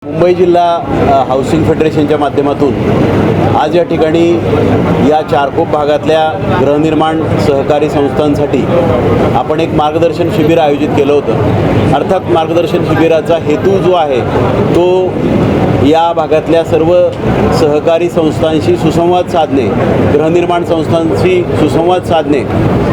मुंबई जिल्हा हाऊसिंग फेडरेशनच्या माध्यमातून आज या ठिकाणी या चारकोप भागातल्या गृहनिर्माण सहकारी संस्थांसाठी आपण एक मार्गदर्शन शिबिर आयोजित केलं होतं। अर्थात मार्गदर्शन शिबिराचा हेतू जो आहे तो या भागातल्या सर्व सहकारी संस्थांशी सुसंवाद साधणे, गृहनिर्माण संस्थांशी सुसंवाद साधणे।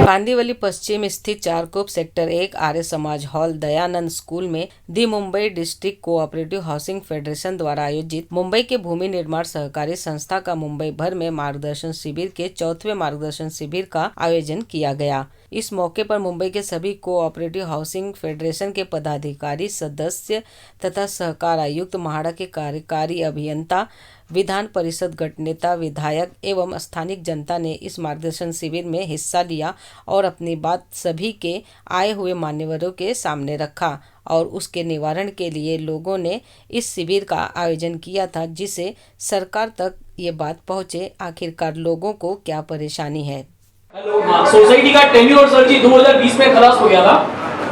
कांदिवली पश्चिम स्थित Charkop sector 1 Arya Samaj hall Dayanand school में the Mumbai district cooperative housing federation द्वारा आयोजित मुंबई के भूमि निर्माण सहकारी संस्था का मुंबई भर में मार्गदर्शन शिविर के 4वें मार्गदर्शन शिविर का आयोजन किया गया। इस मौके पर मुंबई के सभी कोऑपरेटिव हाउसिंग फेडरेशन के पदाधिकारी, सदस्य तथा सहकार आयुक्त, महाड़ा के कार्यकारी अभियंता, विधान परिषद गठनेता, विधायक एवं स्थानिक जनता ने इस मार्गदर्शन शिविर में हिस्सा लिया और अपनी बात सभी के आए हुए मान्यवरों के सामने रखा और उसके निवारण के लिए लोगों ने इस शिविर का आयोजन किया था, जिसे सरकार तक ये बात पहुँचे आखिरकार लोगों को क्या परेशानी है। सोसाइटी का टेन्योर सर जी 2020 में खलास हो गया था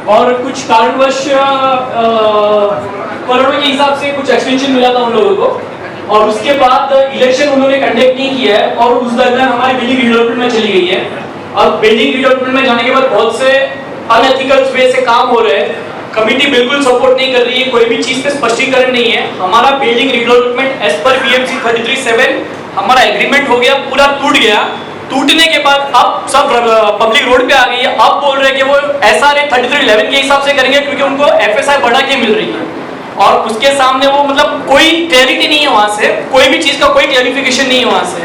और कुछ कारणवश करोड़ों के हिसाब से कुछ एक्सटेंशन मिला था उन लोगों को और उसके बाद इलेक्शन उन्होंने कंडक्ट नहीं किया है और उस दरमियान हमारी बिल्डिंग रिडेवलपमेंट में चली गई है। अब बिल्डिंग रिडेवलपमेंट में जाने के बाद बहुत से अनएथिकल वे से काम हो रहे हैं। कमिटी बिल्कुल सपोर्ट नहीं कर रही है, कोई भी चीज पे स्पष्टीकरण नहीं है। हमारा building redevelopment as per BMC 33/7 हमारा एग्रीमेंट हो गया, पूरा टूट गया। टूटने के बाद अब सब पब्लिक रोड पे आ गई है। अब बोल रहे हैं कि वो एसआरए 3311 के हिसाब से करेंगे क्योंकि उनको एफएसआई बढ़ा के मिल रही है और उसके सामने वो मतलब कोई क्लैरिटी नहीं है, वहां से कोई भी चीज का कोई क्लैरिफिकेशन नहीं है वहां से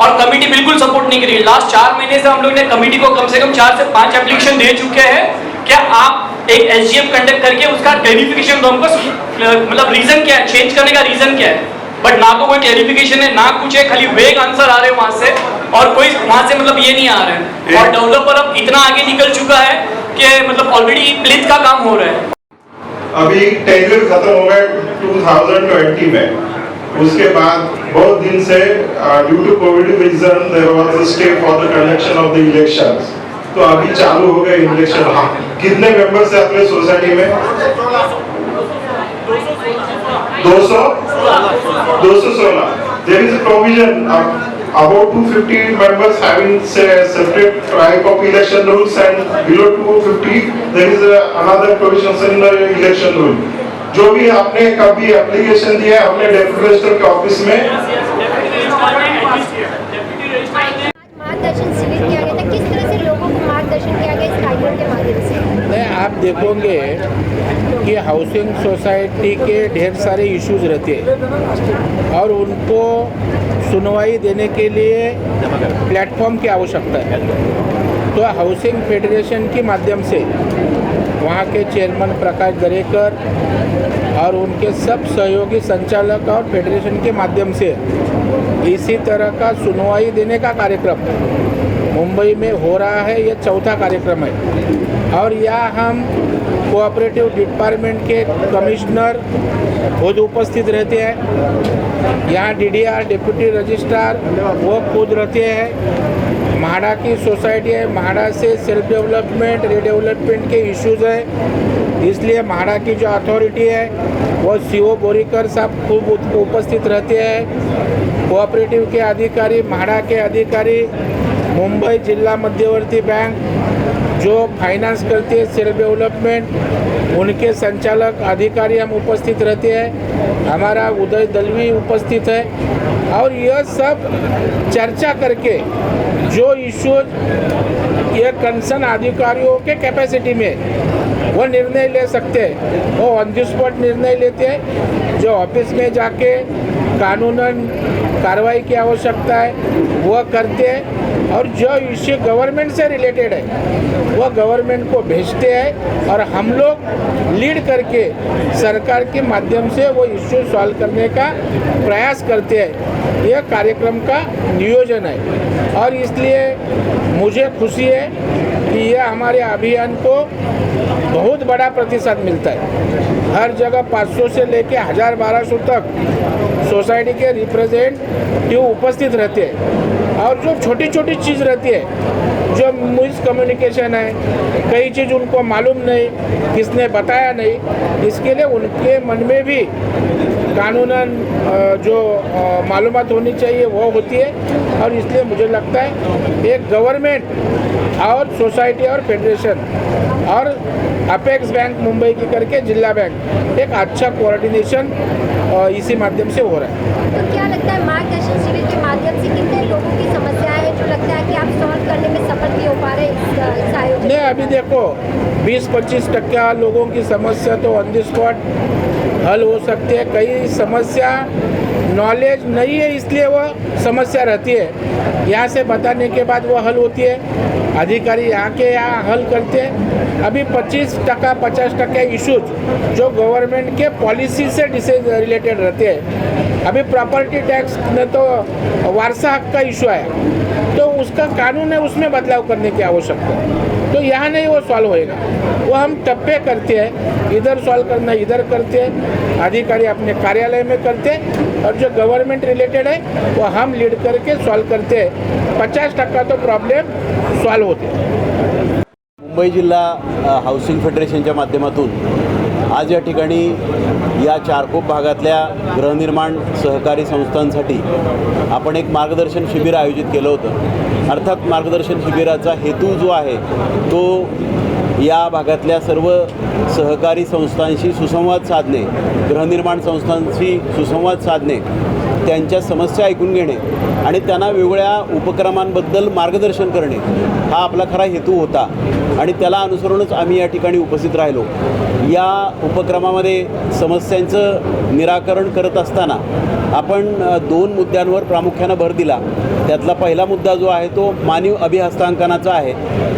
और कमेटी बिल्कुल सपोर्ट नहीं कर रही है। लास्ट 4 महीने से हम लोग ने कमेटी को कम से कम 4 से 5 एप्लीकेशन दे चुके हैं। क्या आप एक एसजीएफ कंडक्ट करके उसका क्लैरिफिकेशन दो हमको, मतलब रीजन क्या है, चेंज करने का रीजन क्या है। बट ना तो कोई क्लैरिफिकेशन है ना कुछ है, खाली वेग आंसर आ रहे हैं वहां से और कोई वहां से मतलब ये नहीं आ रहा है। और डेवलपर अब इतना आगे निकल चुका है कि मतलब ऑलरेडी प्लीज का काम हो रहा है। अभी टेंडर खत्म हो गया 2020 में। उसके बाद बहुत दिन से due to Covid reason there was a stay for the conduction of the elections. तो अभी चालू हो गए इलेक्शन। हाँ, कितने मेंबर्स है अपने सोसाइटी में? 216। There is a provision about 250 members having separate type of election rules and below 250 there is another provision in the election rule. जो भी आपने कभी एप्लीकेशन दिया है अपने डेप्यूटी रजिस्ट्रार के ऑफिस में मार्गदर्शन शिविर किया गया था, किस तरह से लोगों को मार्गदर्शन किया गया इस कार्यक्रम के माध्यम से? नहीं, आप देखोगे कि हाउसिंग सोसाइटी के ढेर सारे इश्यूज रहते हैं और उनको सुनवाई देने के लिए प्लेटफॉर्म की आवश्यकता है। तो हाउसिंग फेडरेशन के माध्यम से वहाँ के चेयरमैन प्रकाश दरेकर और उनके सब सहयोगी संचालक और फेडरेशन के माध्यम से इसी तरह का सुनवाई देने का कार्यक्रम मुंबई में हो रहा है। ये 4था कार्यक्रम है और यहाँ हम कोऑपरेटिव डिपार्टमेंट के कमिश्नर खुद उपस्थित रहते हैं। यहाँ डीडीआर डिप्टी रजिस्ट्रार वो खुद रहते हैं। महाड़ा की सोसाइटी है, महाड़ा से सेल्फ डेवलपमेंट रीडेवलपमेंट के इश्यूज़ है, इसलिए महाड़ा की जो अथॉरिटी है वो सीओ बोरीकर साहब खूब उपस्थित रहते हैं। कोऑपरेटिव के अधिकारी, महाड़ा के अधिकारी, मुंबई जिला मध्यवर्ती बैंक जो फाइनेंस करते हैं सेल्फ डेवलपमेंट, उनके संचालक अधिकारी हम उपस्थित रहते हैं। हमारा उदय दलवी उपस्थित है और यह सब चर्चा करके जो इश्यूज ये कंसर्न अधिकारियों के कैपेसिटी में वो निर्णय ले सकते हैं, वो ऑन द स्पॉट निर्णय लेते हैं। जो ऑफिस में जाके कानूनन कार्रवाई की आवश्यकता है वो करते हैं और जो इश्यू गवर्नमेंट से रिलेटेड है वो गवर्नमेंट को भेजते हैं और हम लोग लीड करके सरकार के माध्यम से वो इश्यू सॉल्व करने का प्रयास करते हैं। यह कार्यक्रम का नियोजन है और इसलिए मुझे खुशी है कि यह हमारे अभियान को बहुत बड़ा प्रतिशत मिलता है। हर जगह 500 से लेके 1000-1200 तक सोसाइटी के रिप्रेजेंटेटिव उपस्थित रहते हैं और जो छोटी छोटी चीज़ रहती है, जो मिसकम्युनिकेशन है, कई चीज़ उनको मालूम नहीं, किसने बताया नहीं, इसके लिए उनके मन में भी कानूनन जो मालूमात होनी चाहिए वो होती है। और इसलिए मुझे लगता है एक गवर्नमेंट और सोसाइटी और फेडरेशन और अपेक्स बैंक मुंबई की करके जिला बैंक एक अच्छा कोऑर्डिनेशन इसी माध्यम से हो रहा है। तो क्या लगता है मार्गदर्शन शिविर के माध्यम से कितने लोगों की समस्याएं हैं जो लगता है कि आप सॉल्व करने में सफल भी हो पा रहे हैं इस आयोजन नहीं, अभी देखो 20-25% लोगों की समस्या तो ऑन द स्पॉट हल हो सकती है। कई समस्या नॉलेज नहीं है इसलिए वो समस्या रहती है, यहाँ से बताने के बाद वो हल होती है, अधिकारी यहाँ के यहाँ हल करते हैं। अभी 25-50% इश्यूज जो गवर्नमेंट के पॉलिसी से रिलेटेड रहते हैं। अभी प्रॉपर्टी टैक्स में तो वारसा हक का इशू है, तो उसका कानून है, उसमें बदलाव करने की आवश्यकता है। तो यहाँ नहीं वो सॉल्व होएगा, वो हम टप्पे करते हैं, इधर सॉल्व करना इधर करते हैं, अधिकारी अपने कार्यालय में करते हैं, और जो गवर्नमेंट रिलेटेड है वो हम लीड करके सॉल्व करते हैं। 50% तो प्रॉब्लेम सॉल्व होते हैं। मुंबई जिल्हा हाऊसिंग फेडरेशनच्या माध्यमातून आज या ठिकाणी या चारकोप भागातल्या गृहनिर्माण सहकारी संस्थांसाठी आपण एक मार्गदर्शन शिबिर आयोजित केलं होतं। अर्थात मार्गदर्शन शिबिराचा हेतू जो आहे तो या भागातल्या सर्व सहकारी संस्थांशी सुसंवाद साधणे, गृहनिर्माण संस्थांशी सुसंवाद साधणे, त्यांच्या समस्या ऐकून घेणे आणि त्यांना वेगवेगळ्या उपक्रमांबद्दल मार्गदर्शन करणे हा आपला खरा हेतू होता आणि त्याला अनुसरूनच आम्ही या ठिकाणी उपस्थित राहिलो। या उपक्रमामध्ये समस्यांचं निराकरण करत असताना आपण 2 मुद्द्यांवर प्रामुख्याने भर दिला। त्यातला पहिला मुद्दा जो आहे तो मानवी अभिहस्तांकनाचा आहे,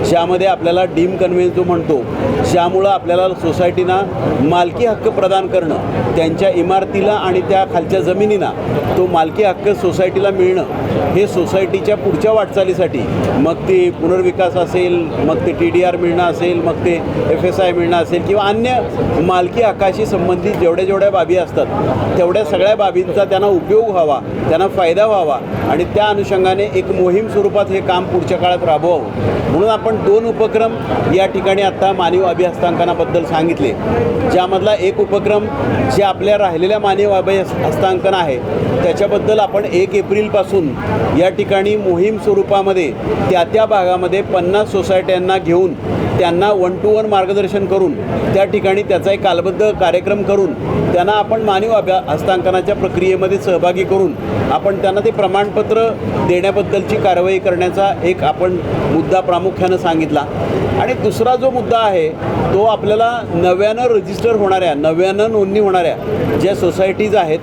ज्यामध्ये आपल्याला डीम कन्व्हेन्स जो म्हणतो, ज्यामुळं आपल्याला सोसायटीना मालकी हक्क प्रदान करणं, त्यांच्या इमारतीला आणि त्या खालच्या जमिनींना तो मालकी हक्क सोसायटीला मिळणं हे सोसायटीच्या पुढच्या वाटचालीसाठी, मग ते पुनर्विकास असेल, मग ते TDR मिळणं असेल, मग ते FSI मिळणं असेल किंवा अन्य मालकी हक्काशी संबंधित जेवढ्या बाबी असतात तेवढ्या सगळ्या बाबींचा त्यांना उपयोग व्हावा, त्यांना फायदा व्हावा आणि त्या अनुषंगाने एक मोहीम स्वरूपात हे काम पुढच्या काळात राबवावं म्हणून आपण 2 उपक्रम या ठिकाणी आता मानवी अभिहस्तांकनाबद्दल सांगितले। ज्यामधला एक उपक्रम जे आपल्या राहिलेल्या मानवी अभिहस्तांकन आहे त्याच्याबद्दल आपण 1 एप्रिलपासून या ठिकाणी मोहीम स्वरूपामध्ये त्या भागामध्ये 50 सोसायट्यांना घेऊन त्यांना 1-to-1 मार्गदर्शन करून त्या ठिकाणी त्याचा एक कालबद्ध कार्यक्रम करून त्यांना आपण मानवी हस्तांकनाच्या प्रक्रियेमध्ये सहभागी करून आपण त्यांना ते प्रमाणपत्र देण्याबद्दलची कारवाई करण्याचा एक आपण मुद्दा प्रामुख्याने सांगितला। आणि दुसरा जो मुद्दा आहे तो आपल्याला नव्यानं रजिस्टर होणाऱ्या, नव्यानं नोंदणी होणाऱ्या ज्या सोसायटीज आहेत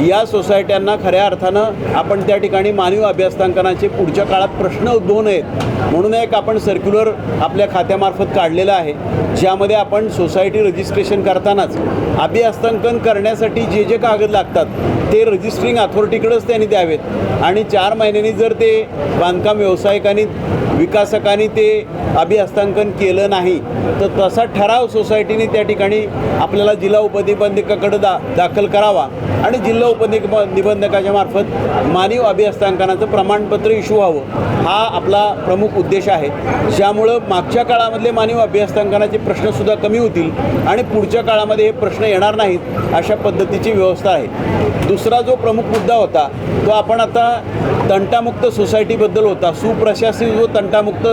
या सोसायट्यांना खऱ्या अर्थानं आपण त्या ठिकाणी मानवी अभिहस्तांकनाचे पुढच्या काळात प्रश्न उद्भवू नयेत म्हणून एक आपण सर्क्युलर आपल्या खात्यामार्फत काढलेला आहे, ज्यामध्ये आपण सोसायटी रजिस्ट्रेशन करतानाच अभिहस्तांकन करण्यासाठी जे कागद लागतात ते रजिस्ट्रिंग अथॉरिटीकडेच त्यांनी द्यावेत आणि 4 महिन्यांनी जर ते बांधकाम व्यावसायिकांनी विकासकांनी ते अभिहस्तांकन केलं नाही तर तसा ठराव सोसायटीने त्या ठिकाणी आपल्याला जिल्हा उपनिबंधकाकडे दाखल करावा आणि जिल्हा उपनिबंधकाच्या मार्फत मानवी अभिहस्तांकनाचं प्रमाणपत्र इश्यू व्हावं हा आपला प्रमुख उद्देश आहे। ज्यामुळं मागच्या काळामधले मानवी अभिहस्तांकनाचे प्रश्नसुद्धा कमी होतील आणि पुढच्या काळामध्ये हे प्रश्न येणार नाहीत अशा पद्धतीची व्यवस्था आहे। दुसरा जो प्रमुख मुद्दा होता तो आपण आता तंटामुक्त सोसायटीबद्दल होता, सुप्रशासित जो तंटामुक्त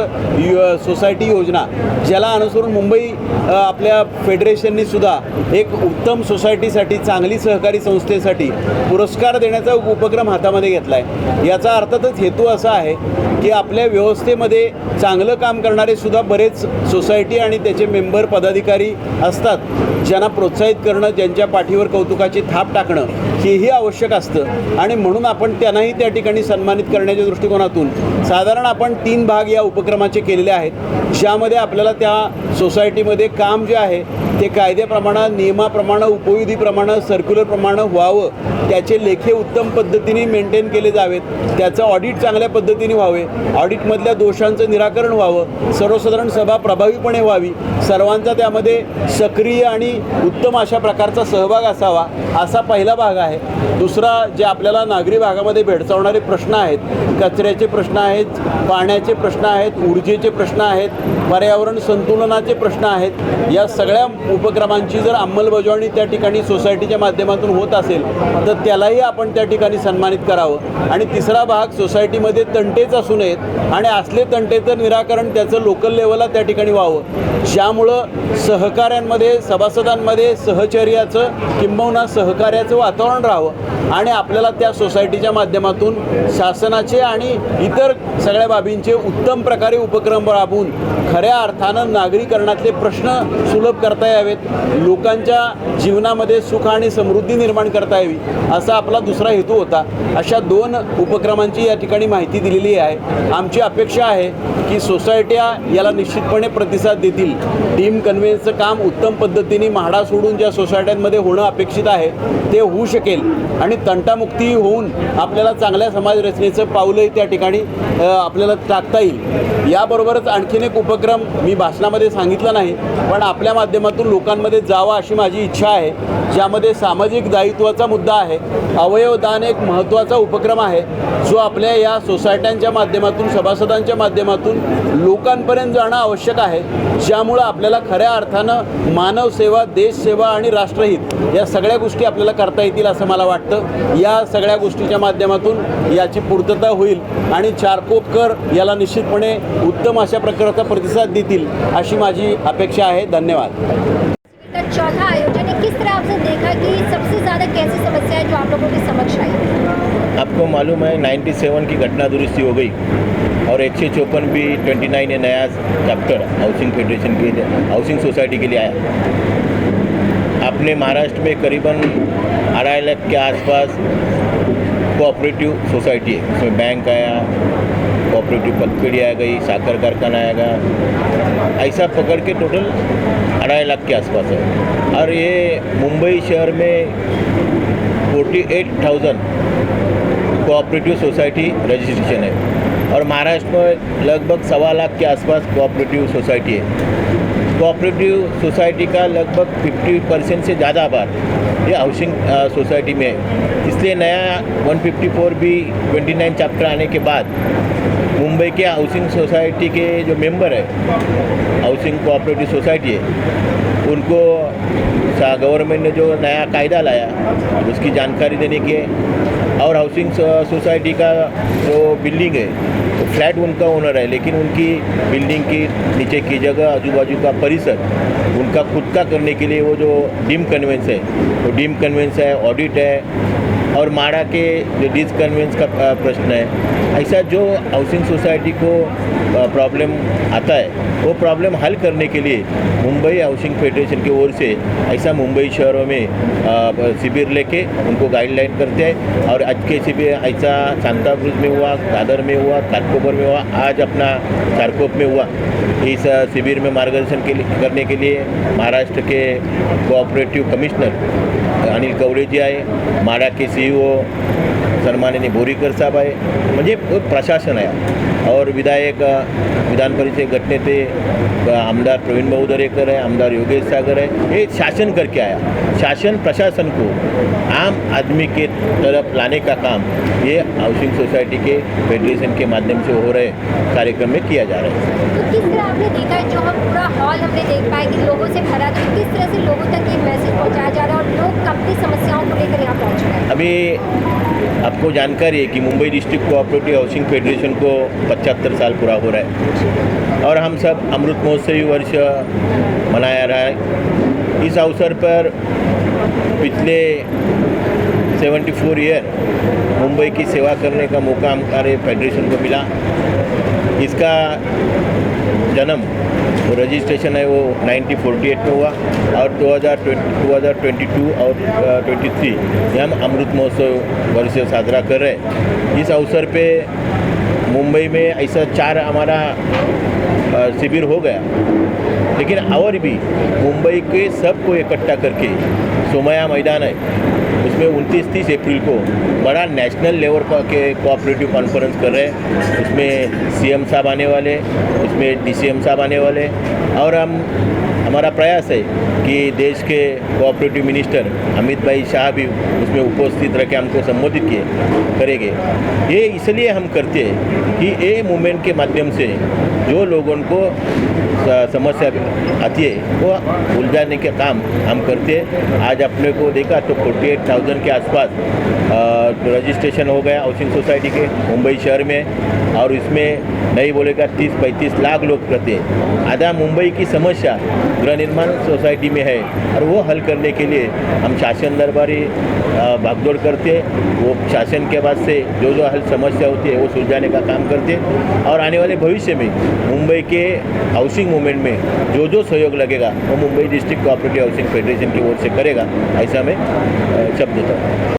सोसायटी योजना ज्याला अनुसरून मुंबई आपल्या फेडरेशननी सुद्धा एक उत्तम सोसायटीसाठी, चांगली सहकारी संस्थेसाठी पुरस्कार देण्याचा उपक्रम हातामध्ये घेतला आहे। याचा अर्थातच हेतू असा आहे की आपल्या व्यवस्थेमध्ये चांगलं काम करणारे सुद्धा बरेच सोसायटी आणि त्याचे मेंबर पदाधिकारी असतात, ज्यांना प्रोत्साहित करणं, ज्यांच्या पाठीवर कौतुकाची थाप टाकणं हेही आवश्यक असतं आणि म्हणून आपण त्यांनाही त्या ठिकाणी सन्मानित करण्याच्या दृष्टिकोनातून साधारण आपण 3 भाग या उपक्रमाचे केलेले आहेत, ज्यामध्ये आपल्याला त्या सोसायटीमध्ये काम जे आहे ते कायद्याप्रमाणे, नियमाप्रमाणे, उपविधीप्रमाणे, सर्क्युलरप्रमाणे व्हावं, त्याचे लेखे उत्तम पद्धतीने मेंटेन केले जावेत, त्याचं ऑडिट चांगल्या पद्धतीने व्हावे, ऑडिटमधल्या दोषांचं निराकरण व्हावं, सर्वसाधारण सभा प्रभावीपणे व्हावी, सर्वांचा त्यामध्ये सक्रिय आणि उत्तम अशा प्रकारचा सहभाग असावा असा पहिला भाग आहे. दुसरा जे आपल्याला नागरी भागामध्ये भेडसावणारे प्रश्न आहेत, कचऱ्याचे प्रश्न आहेत, पाण्याचे प्रश्न आहेत, ऊर्जेचे प्रश्न आहेत, पर्यावरण संतुलनाचे प्रश्न आहेत, या सगळ्या उपक्रमांची जर अंमलबजावणी त्या ठिकाणी सोसायटीच्या माध्यमातून होत असेल तर त्यालाही आपण त्या ठिकाणी सन्मानित करावं. आणि तिसरा भाग, सोसायटीमध्ये तंटेच असू नयेत आणि असले तंटेचं निराकरण त्याचं लोकल लेवलला त्या ठिकाणी व्हावं, ज्यामुळं सहकाऱ्यांमध्ये, सभासदांमध्ये सहचर्याचं किंबहुना सहकार्याचं वातावरण राहावं आणि आपल्याला त्या सोसायटीच्या माध्यमातून शासनाचे आणि इतर सगळ्या बाबींचे उत्तम प्रकारे उपक्रम राबवून खऱ्या अर्थानं नागरीकरणातले प्रश्न सुलभ करता यावेत, लोकांच्या जीवनामध्ये सुख आणि समृद्धी निर्माण करता यावी असा आपला दुसरा हेतू होता. अशा 2 उपक्रमांची या ठिकाणी माहिती दिलेली आहे. आमची अपेक्षा आहे की सोसायट्या याला निश्चितपणे प्रतिसाद देतील. टीम कन्व्हेन्सचं काम उत्तम पद्धतीने म्हाडा सोडून ज्या सोसायट्यांमध्ये होणं अपेक्षित आहे ते होऊ शकेल आणि तंटामुक्ती होऊन आपल्याला चांगल्या समाज रचनेचं पाऊलही त्या ठिकाणी आपल्याला टाकता येईल. याबरोबरच आणखीन एक उपक्रम मी भाषणामध्ये सांगितला नाही, पण आपल्या माध्यमातून लोकांमध्ये जावा अशी माझी इच्छा आहे, ज्यामध्ये सामाजिक दायित्वाचा मुद्दा आहे. अवयवदान एक महत्त्वाचा उपक्रम आहे जो आपल्या या सोसायट्यांच्या माध्यमातून, सभासदांच्या माध्यमातून लोकांपर्यंत जाणं आवश्यक आहे, ज्यामुळं आपल्याला खऱ्या अर्थानं मानवसेवा, देशसेवा आणि राष्ट्रहित या सगळ्या गोष्टी आपल्याला करता येतील असं मला वाटतं. या सगळ्या गोष्टीच्या माध्यमातून याची पूर्तता होईल आणि चारकोपकर याला निश्चितपणे उत्तम अशा प्रकारचा प्रतिसाद देतील अशी माझी अपेक्षा आहे. धन्यवाद. का चौथा आयोजन है, किस तरह आपने देखा कि सबसे ज़्यादा कैसी समस्या है जो आप लोगों के समक्ष आई? आपको मालूम है 97 की घटना दुरुस्ती हो गई और 154 भी 29 ये नया चैप्टर हाउसिंग फेडरेशन के लिए, हाउसिंग सोसाइटी के लिए आया. अपने महाराष्ट्र में करीबन 2.5 लाख के आसपास कोऑपरेटिव सोसाइटी है. उसमें बैंक आया, कोऑपरेटिव पगपेड़ी आ गई, साकर कारखाना आएगा, ऐसा पकड़ के टोटल 2.5 लाख के आसपास है. और ये मुंबई शहर में 48,000 कोऑपरेटिव सोसाइटी रजिस्ट्रेशन है और महाराष्ट्र में लगभग 1.25 लाख के आसपास कोऑपरेटिव सोसाइटी है. कोऑपरेटिव सोसाइटी का लगभग 50% से ज़्यादा आबाद ये हाउसिंग सोसाइटी में है. इसलिए नया 154 भी 29 चैप्टर आने के बाद मुंबई के हाउसिंग सोसाइटी के जो मेंबर है, हाउसिंग कोऑपरेटिव सोसाइटी है, उनको गवर्नमेंट ने जो नया कायदा लाया उसकी जानकारी देने की है. और हाउसिंग सोसाइटी का जो बिल्डिंग है तो फ्लैट उनका ओनर है, लेकिन उनकी बिल्डिंग की नीचे की जगह, आजू बाजू का परिसर उनका खुद का करने के लिए वो जो डीम कन्वेंस है, वो डीम कन्वेंस है, ऑडिट है और माड़ा के जो डिसकन्वेंस का प्रश्न है. ऐसा जो हाउसिंग सोसाइटी को प्रॉब्लम आता है वो प्रॉब्लम हल करने के लिए मुंबई हाउसिंग फेडरेशन की ओर से ऐसा मुंबई शहरों में शिविर लेके उनको गाइडलाइन करते हैं. और आज के शिविर ऐसा सांताक्रूज में हुआ, दादर में हुआ, घाटकोपर में हुआ, आज अपना चारकोप में हुआ. इस शिविर में मार्गदर्शन करने के लिए महाराष्ट्र के कोऑपरेटिव कमिश्नर अनिल कवड़े जी आए, माड़ा के CEO सन्माननीय बोरीकर साहब आए, म्हणजे प्रशासन आहे और विधायक विधान परिषद गटनेते आमदार प्रवीण भाऊ दरेकर है, आमदार योगेश सागर है. ये शासन करके आया. शासन प्रशासन को आम आदमी के तरफ लाने का काम ये हाउसिंग सोसाइटी के फेडरेशन के माध्यम से हो रहे कार्यक्रम में किया जा रहा है. तो किस तरह आपने देखा है, जो हम पूरा हॉल हमने देख पाए कि लोगों से भरा, तो किस तरह से लोगों तक ये मैसेज पहुंचाया जा रहा है और लोग अपनी समस्याओं को लेकर यहाँ पहुँच रहे हैं? अभी आपको जानकारी है कि Mumbai district cooperative housing federation को 75 साल पूरा हो रहा है और हम सब अमृत महोत्सवी वर्ष मनाया रहा है. इस अवसर पर पिछले 74 ईयर मुंबई की सेवा करने का मौका हमारे फेडरेशन को मिला. इसका जन्म वो रजिस्ट्रेशन है वो 1948 में हुआ और 2022 और 23 हम अमृत महोत्सव वर्ष साजरा कर रहे हैं. इस अवसर पे मुंबई में ऐसा 4 हमारा शिविर हो गया, लेकिन और भी मुंबई के सबको इकट्ठा करके सोमया मैदान है उसमें 29-30 अप्रैल को बड़ा नेशनल लेवल के कोऑपरेटिव कॉन्फ्रेंस कर रहे हैं. उसमें CM साहब आने वाले, उसमें DCM साहब आने वाले और हम हमारा प्रयास है कि देश के कोऑपरेटिव मिनिस्टर अमित भाई शाह भी उसमें उपस्थित रह के हमको संबोधित करेंगे। ये इसलिए हम करते हैं कि ये मूवमेंट के माध्यम से जो लोगों को समस्या आती है वो उलझाने के काम हम करते हैं। आज अपने को देखा तो 48,000 के आसपास रजिस्ट्रेशन हो गया हाउसिंग सोसाइटी के मुंबई शहर में, और इसमें नहीं बोलेगा 30-35 लाख लोग रहते हैं। आधा मुंबई की समस्या गृह निर्माण सोसाइटी में है, और वो हल करने के लिए हम शासन दरबारी भागदौड़ करते, वो शासन के बाद से जो जो हल समस्या होती है वो सुलझाने का काम करते, और आने वाले भविष्य में मुंबई के हाउसिंग मूवमेंट में जो जो सहयोग लगेगा वो Mumbai district cooperative housing federation की ओर से करेगा, ऐसा मैं शब्द देता हूँ।